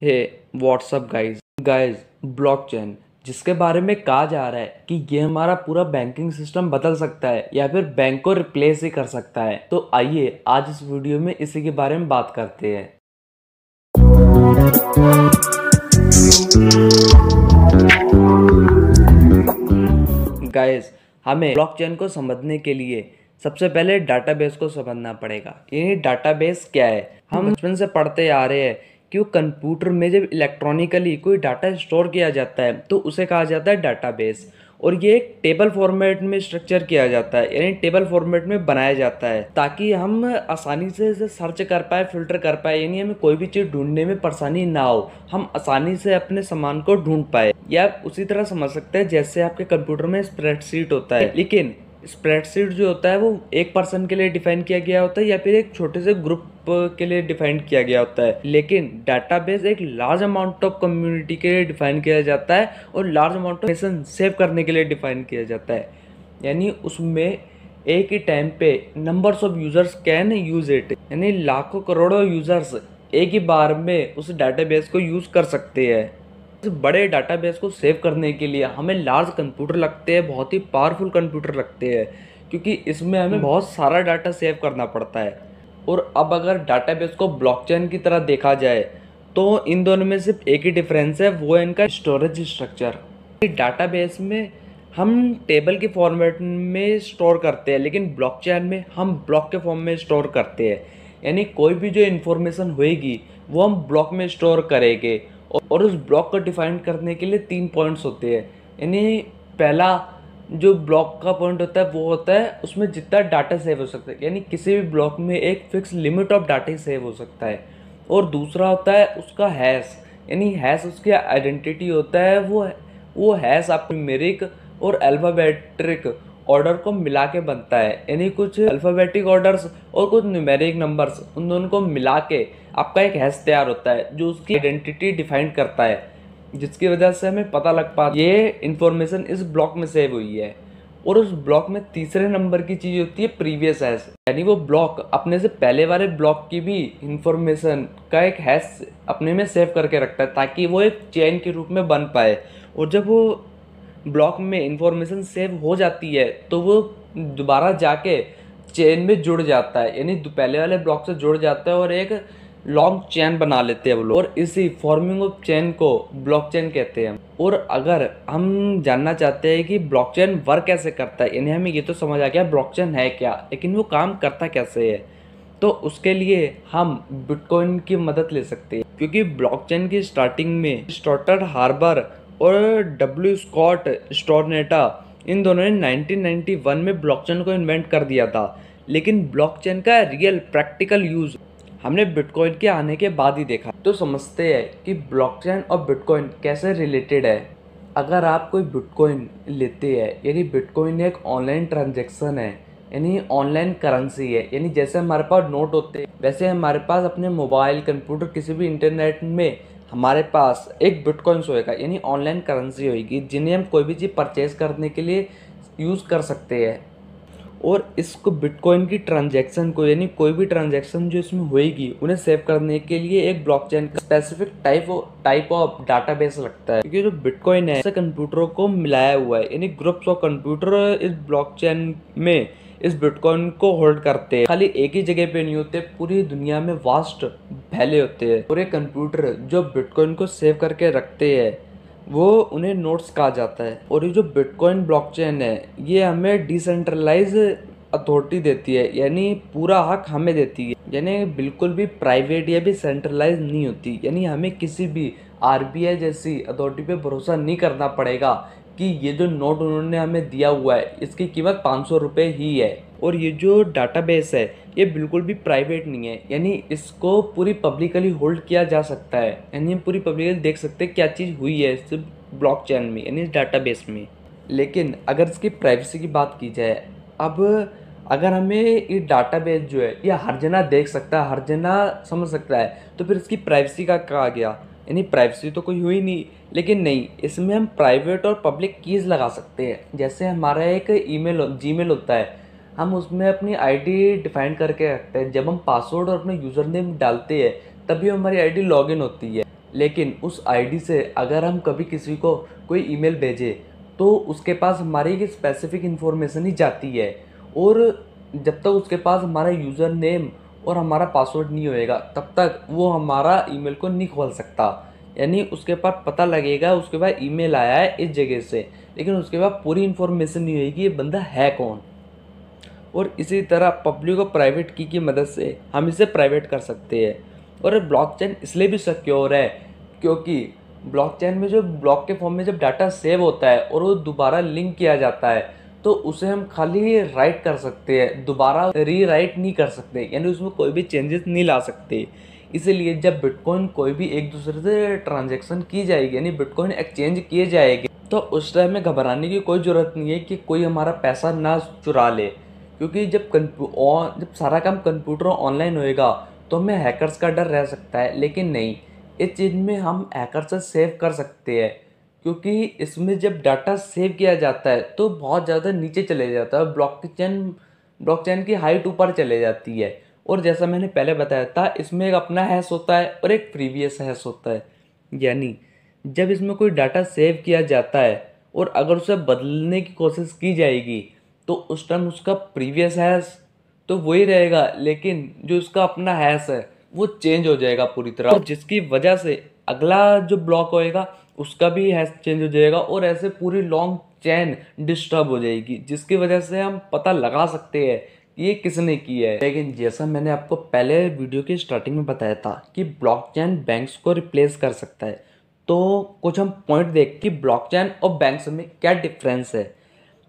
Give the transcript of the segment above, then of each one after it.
हे WhatsApp guys blockchain जिसके बारे में कहा जा रहा है कि ये हमारा पूरा बैंकिंग सिस्टम बदल सकता है या फिर बैंक को रिप्लेस ही कर सकता है। तो आइए आज इस वीडियो में इसी के बारे में बात करते हैं। गाइस हमें ब्लॉकचेन को समझने के लिए सबसे पहले डाटाबेस को समझना पड़ेगा। ये डाटाबेस क्या है? हम बचपन से पढ़ते आ रहे हैं कि वो कंप्यूटर में जब इलेक्ट्रॉनिकली कोई डाटा स्टोर किया जाता है तो उसे कहा जाता है डाटाबेस। और ये एक टेबल फॉर्मेट में स्ट्रक्चर किया जाता है, यानी टेबल फॉर्मेट में बनाया जाता है ताकि हम आसानी से इसे सर्च कर पाए, फिल्टर कर पाए, यानी हमें कोई भी चीज़ ढूंढने में परेशानी ना हो, हम आसानी से अपने सामान को ढूंढ पाए। या उसी तरह समझ सकते हैं जैसे आपके कंप्यूटर में स्प्रेडशीट होता है, लेकिन स्प्रेडशीट जो होता है वो एक पर्सन के लिए डिफाइन किया गया होता है या फिर एक छोटे से ग्रुप के लिए डिफाइन किया गया होता है। लेकिन डाटाबेस एक लार्ज अमाउंट ऑफ कम्युनिटी के लिए डिफाइन किया जाता है और large amount of information save करने के लिए डिफाइन किया जाता है। यानी उसमें एक ही टाइम पे numbers of users can use it, यानी लाखों करोड़ों यूजर्स एक ही बार में उस डाटाबेस को यूज कर सकते हैं। इस बड़े डाटाबेस को सेव करने के लिए हमें लार्ज कंप्यूटर लगते हैं, बहुत ही पावरफुल कंप्यूटर लगते हैं, क्योंकि इसमें हमें बहुत सारा डाटा सेव करना पड़ता है। और अब अगर डाटाबेस को ब्लॉकचेन की तरह देखा जाए तो इन दोनों में सिर्फ एक ही डिफरेंस है, वो है इनका स्टोरेज स्ट्रक्चर। डाटाबेस में हम टेबल के फॉर्मेट में स्टोर करते हैं, लेकिन ब्लॉकचेन में हम ब्लॉक के फॉर्म में स्टोर करते हैं। यानी कोई भी जो इन्फॉर्मेशन होएगी वो हम ब्लॉक में स्टोर करेंगे और उस ब्लॉक को डिफाइन करने के लिए 3 पॉइंट्स होते हैं। यानी पहला जो ब्लॉक का पॉइंट होता है वो होता है उसमें जितना डाटा सेव हो सकता है, यानी किसी भी ब्लॉक में एक fix limit of data he save हो सकता है। और दूसरा होता है उसका हैश, यानी हैश उसकी आइडेंटिटी होता है। वो हैश आपको न्यूमेरिक और अल्फ़ाबेटिक ऑर्डर को मिला के बनता है, यानी कुछ अल्फ़ाबेटिक ऑर्डर्स और कुछ न्यूमेरिक नंबर्स, उन दोनों को मिला के आपका एक हैश तैयार होता है जो उसकी आइडेंटिटी डिफाइन करता है, जिसकी वजह से हमें पता लग पाता है ये इन्फॉर्मेशन इस ब्लॉक में सेव हुई है। और उस ब्लॉक में तीसरे नंबर की चीज़ होती है प्रीवियस हैश, यानी वो ब्लॉक अपने से पहले वाले ब्लॉक की भी इंफॉर्मेशन का एक हैश अपने में सेव करके रखता है ताकि वो एक चेन के रूप में बन पाए। और जब वो ब्लॉक में इंफॉर्मेशन सेव हो जाती है तो वो दोबारा जाके चेन में जुड़ जाता है, यानी पहले वाले ब्लॉक से जुड़ जाता है और एक लॉन्ग चेन बना लेते हैं वो लोग, और इसी फॉर्मिंग ऑफ चेन को ब्लॉकचेन कहते हैं। और अगर हम जानना चाहते हैं कि ब्लॉकचेन वर्क कैसे करता है, यानी हमें ये तो समझ आ गया ब्लॉकचेन है क्या, लेकिन वो काम करता कैसे है, तो उसके लिए हम बिटकॉइन की मदद ले सकते हैं। क्योंकि ब्लॉकचेन की स्टार्टिंग में स्टॉर्टेड हार्बर और डब्ल्यू स्कॉट स्टोरनेटा, इन दोनों ने 1991 में ब्लॉकचेन को इन्वेंट कर दिया था। लेकिन ब्लॉकचेन का रियल प्रैक्टिकल यूज हमने बिटकॉइन के आने के बाद ही देखा। तो समझते हैं कि ब्लॉकचेन और बिटकॉइन कैसे रिलेटेड है। अगर आप कोई बिटकॉइन लेते हैं, यानी बिटकॉइन एक ऑनलाइन ट्रांजैक्शन है, यानी ऑनलाइन करेंसी है। यानी जैसे हमारे पास नोट होते हैं वैसे हमारे पास अपने मोबाइल, कंप्यूटर, किसी भी इंटरनेट में हमारे पास एक बिटकॉइंस होएगा, यानी ऑनलाइन करेंसी होएगी, जिन्हें हम कोई भी चीज़ परचेज करने के लिए यूज़ कर सकते हैं। और इसको बिटकॉइन की ट्रांजैक्शन को, यानी कोई भी ट्रांजैक्शन जो इसमें होएगी उन्हें सेव करने के लिए एक ब्लॉकचेन का स्पेसिफिक टाइप ऑफ डाटाबेस लगता है। क्योंकि जो बिटकॉइन है इसे कंप्यूटरों को मिलाया हुआ है, यानी ग्रुप्स ऑफ कंप्यूटर इस ब्लॉकचेन में इस बिटकॉइन को होल्ड करते हैं। खाली एक ही जगह पे नहीं होते, पूरी दुनिया में वास्ट फैले होते हैं। और ये कंप्यूटर जो बिटकॉइन को सेव करके रखते हैं वो उन्हें नोड्स कहा जाता है। और ये जो बिटकॉइन ब्लॉकचेन है ये हमें डिसेंट्रलाइज अथॉरिटी देती है, यानी पूरा हक हमें देती है, यानी बिल्कुल भी प्राइवेट या भी सेंट्रलाइज नहीं होती। यानी हमें किसी भी आरबीआई जैसी अथॉरिटी पे भरोसा नहीं करना पड़ेगा कि ये जो नोट उन्होंने हमें दिया हुआ है इसकी कीमत 500 रुपये ही है। और ये जो डाटाबेस है ये बिल्कुल भी प्राइवेट नहीं है, यानी इसको पूरी पब्लिकली होल्ड किया जा सकता है, यानी हम पूरी पब्लिकली देख सकते हैं क्या चीज़ हुई है इस ब्लॉकचेन में, यानी इस डाटाबेस में। लेकिन अगर इसकी प्राइवेसी की बात की जाए, अब अगर हमें ये डाटाबेस जो है ये हर जना देख सकता है, हर जना समझ सकता है, तो फिर इसकी प्राइवेसी का कहा गया, यानी प्राइवेसी तो कोई हुई नहीं। लेकिन नहीं, इसमें हम प्राइवेट और पब्लिक कीज़ लगा सकते हैं। जैसे हमारा एक जीमेल होता है, हम उसमें अपनी आईडी डिफाइन करके रखते हैं। जब हम पासवर्ड और अपना यूज़र नेम डालते हैं तभी हमारी आईडी लॉगिन होती है। लेकिन उस आईडी से अगर हम कभी किसी को कोई ईमेल भेजें तो उसके पास हमारी एक स्पेसिफिक इन्फॉर्मेशन ही जाती है, और जब तक उसके पास हमारा यूज़र नेम और हमारा पासवर्ड नहीं होएगा तब तक वो हमारा ईमेल को नहीं खोल सकता। यानी उसके पास पता लगेगा उसके पास ईमेल आया है इस जगह से, लेकिन उसके पास पूरी इन्फॉर्मेशन नहीं होगी ये बंदा है कौन। और इसी तरह पब्लिक और प्राइवेट की मदद से हम इसे प्राइवेट कर सकते हैं। और ब्लॉकचेन इसलिए भी सिक्योर है क्योंकि ब्लॉकचेन में जो ब्लॉक के फॉर्म में जब डाटा सेव होता है और वो दोबारा लिंक किया जाता है तो उसे हम खाली राइट कर सकते हैं, दोबारा रीराइट नहीं कर सकते, यानी उसमें कोई भी चेंजेस नहीं ला सकते। इसीलिए जब बिटकॉइन कोई भी एक दूसरे से ट्रांजैक्शन की जाएगी यानी बिटकॉइन एक्सचेंज किए जाएंगे तो उस टाइम में घबराने की कोई ज़रूरत नहीं है कि कोई हमारा पैसा ना चुरा ले, क्योंकि जब सारा काम कंप्यूटर ऑनलाइन होएगा तो हमें हैकर्स का डर रह सकता है। लेकिन नहीं, इस चीज़ में हम हैकर से सेव कर सकते हैं, क्योंकि इसमें जब डाटा सेव किया जाता है तो बहुत ज़्यादा नीचे चले जाता है, ब्लॉकचेन की हाइट ऊपर चले जाती है। और जैसा मैंने पहले बताया था इसमें एक अपना हैश होता है और एक प्रीवियस हैश होता है। यानी जब इसमें कोई डाटा सेव किया जाता है और अगर उसे बदलने की कोशिश की जाएगी तो उस टाइम उसका प्रीवियस हैश तो वही रहेगा, लेकिन जो उसका अपना हैश है वो चेंज हो जाएगा पूरी तरह, और जिसकी वजह से अगला जो ब्लॉक होएगा उसका भी हैश चेंज हो जाएगा और ऐसे पूरी लॉन्ग चेन डिस्टर्ब हो जाएगी, जिसकी वजह से हम पता लगा सकते हैं कि ये किसने की है। लेकिन जैसा मैंने आपको पहले वीडियो की स्टार्टिंग में बताया था कि ब्लॉकचेन बैंक्स को रिप्लेस कर सकता है, तो कुछ हम पॉइंट देख कि ब्लॉकचेन और बैंक्स में क्या डिफरेंस है।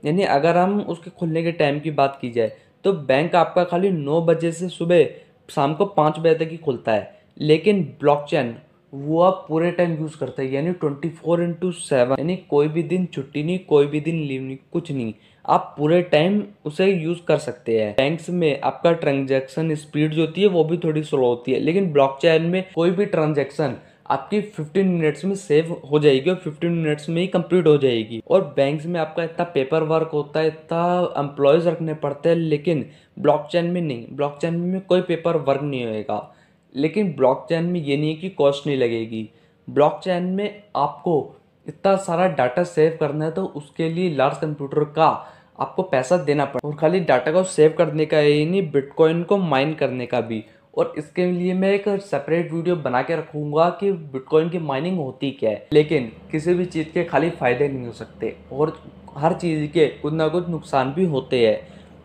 यानी अगर हम उसके खुलने के टाइम की बात की जाए तो बैंक आपका खाली 9 बजे से सुबह शाम को 5 बजे तक ही खुलता है, लेकिन ब्लॉकचेन वो आप पूरे टाइम यूज़ करता है, यानी 24/7, यानी कोई भी दिन छुट्टी नहीं, कोई भी दिन लीव नहीं, कुछ नहीं, आप पूरे टाइम उसे यूज़ कर सकते हैं। बैंक्स में आपका ट्रांजैक्शन स्पीड जो होती है वो भी थोड़ी स्लो होती है, लेकिन ब्लॉकचेन में कोई भी ट्रांजैक्शन आपकी 15 मिनट्स में सेव हो जाएगी और 15 मिनट्स में ही कंप्लीट हो जाएगी। और बैंक्स में आपका इतना पेपर वर्क होता है, इतना एम्प्लॉयज़ रखने पड़ते हैं, लेकिन ब्लॉकचेन में नहीं, ब्लॉकचेन में कोई पेपर वर्क नहीं होएगा। लेकिन ब्लॉकचेन में ये नहीं है कि कॉस्ट नहीं लगेगी, ब्लॉकचेन में आपको इतना सारा डाटा सेव करना है तो उसके लिए लार्ज कंप्यूटर का आपको पैसा देना पड़ेगा, और खाली डाटा को सेव करने का ही नहीं, बिटकॉइन को माइन करने का भी। और इसके लिए मैं एक सेपरेट वीडियो बना के रखूँगा कि बिटकॉइन की माइनिंग होती क्या है। लेकिन किसी भी चीज़ के खाली फ़ायदे नहीं हो सकते और हर चीज़ के कुछ ना कुछ नुकसान भी होते हैं,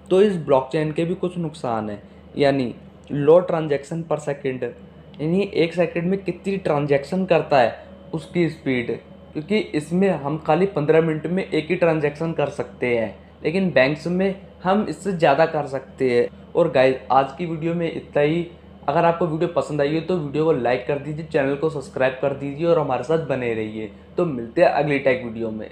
तो इस ब्लॉकचेन के भी कुछ नुकसान हैं। यानी लो ट्रांजैक्शन पर सेकंड, यानी एक सेकंड में कितनी ट्रांजैक्शन करता है उसकी स्पीड, क्योंकि इसमें हम खाली 15 मिनट में एक ही ट्रांजैक्शन कर सकते हैं, लेकिन बैंक्स में हम इससे ज़्यादा कर सकते हैं। और गाइस आज की वीडियो में इतना ही। अगर आपको वीडियो पसंद आई है तो वीडियो को लाइक कर दीजिए, चैनल को सब्सक्राइब कर दीजिए और हमारे साथ बने रहिए। तो मिलते हैं अगली टेक वीडियो में।